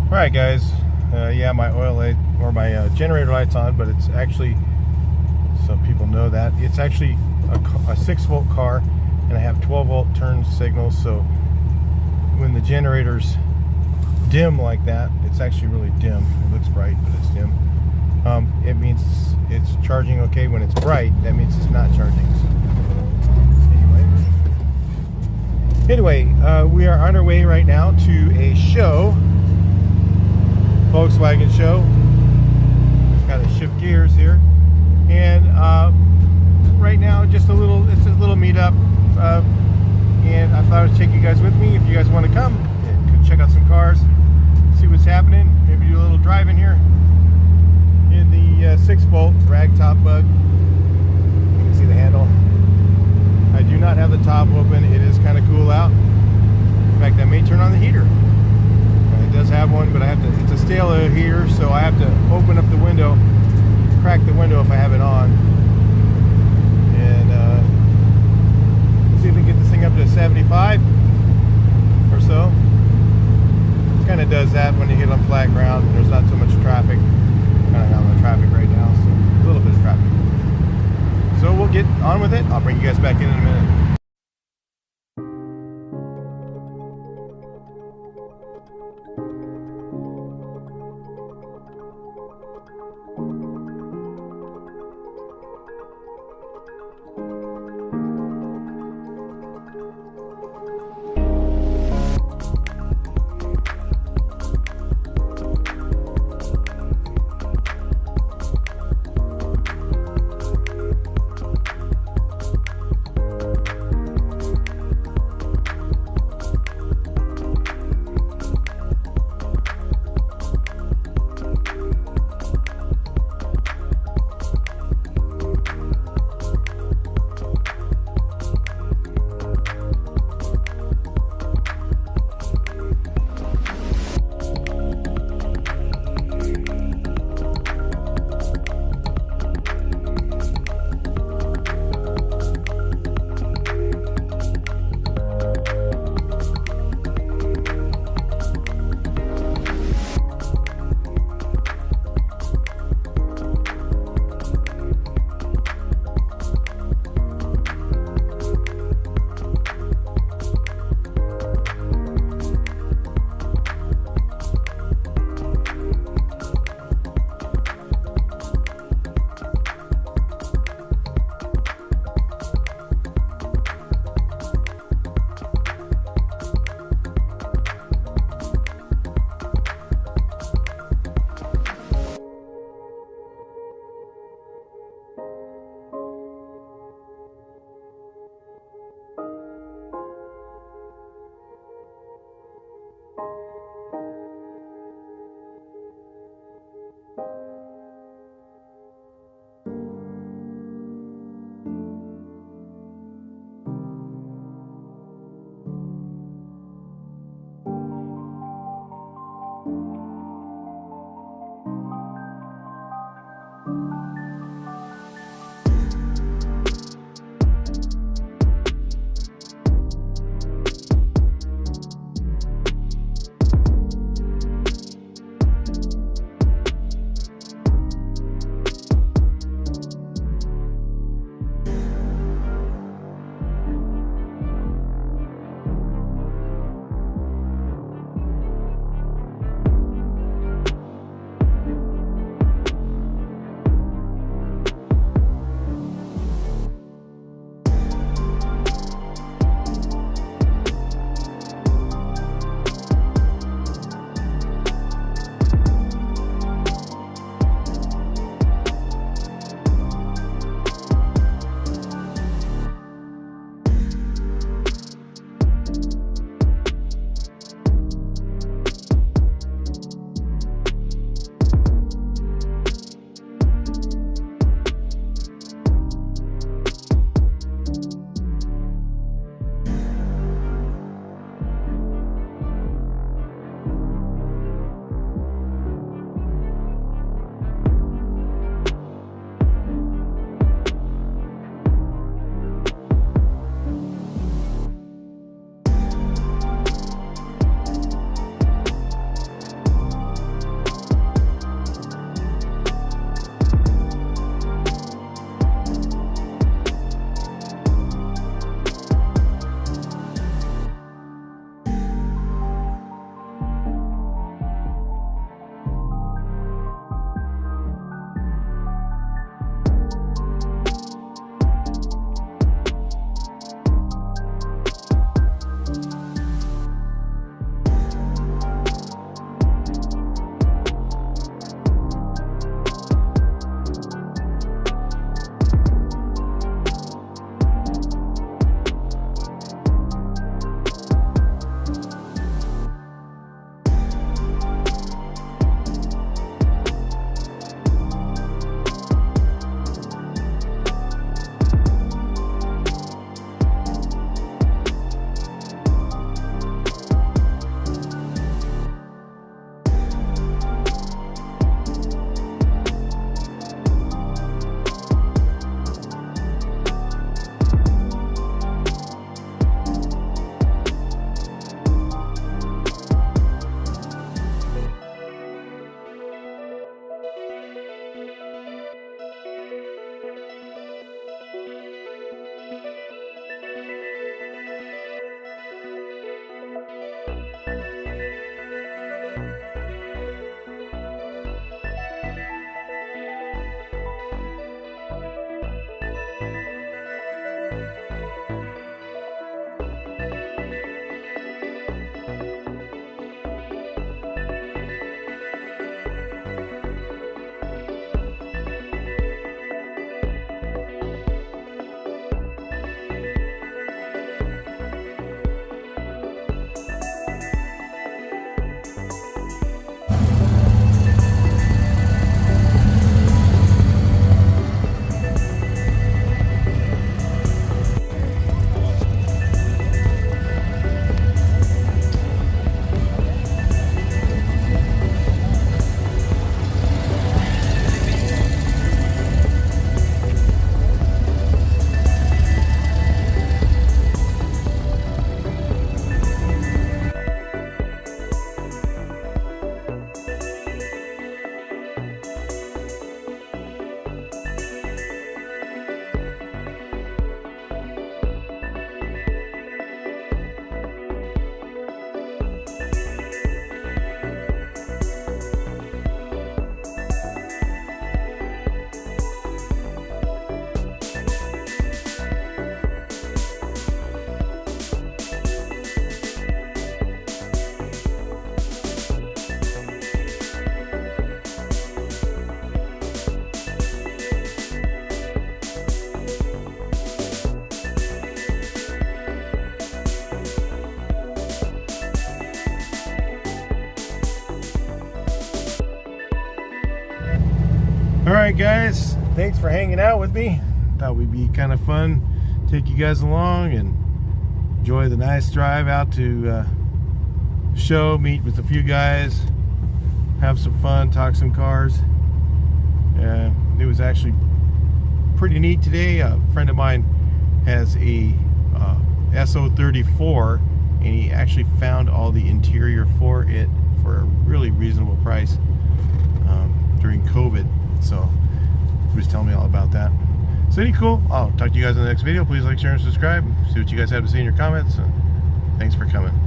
Alright guys, yeah, my oil light or my generator light's on, but it's actually, some people know that, it's actually a 6-volt car, and I have 12-volt turn signals, so when the generator's dim like that, it's actually really dim. It looks bright, but it's dim. It means it's charging okay. When it's bright, that means it's not charging. So, anyway, we are on our way right now to a show, Volkswagen show. Got to shift gears here, and right now it's a little meetup, and I thought I'd take you guys with me. If you guys want to come and check out some cars, see what's happening, maybe do a little driving here in the 6-volt ragtop bug. You can see the handle. I do not have the top open. It is kind of cool out. In fact, I may turn on the heater. It does have one, but I have to. It's a stale heater, so I have to open up the window, crack the window if I have it on, and see if we can get this thing up to 75 or so. It kind of does that when you get on flat ground. There's not so much traffic. Kind of on the traffic right now, so a little bit of traffic. So we'll get on with it. I'll bring you guys back in a minute. All right, guys, thanks for hanging out with me. Thought we'd be kind of fun, take you guys along and enjoy the nice drive out to show, meet with a few guys, have some fun, talk some cars. It was actually pretty neat today. A friend of mine has a SO34, and he actually found all the interior for it for a really reasonable price during COVID. So he was telling me all about that. So any cool, I'll talk to you guys in the next video. Please like, share, and subscribe. See what you guys have to say in your comments. And thanks for coming.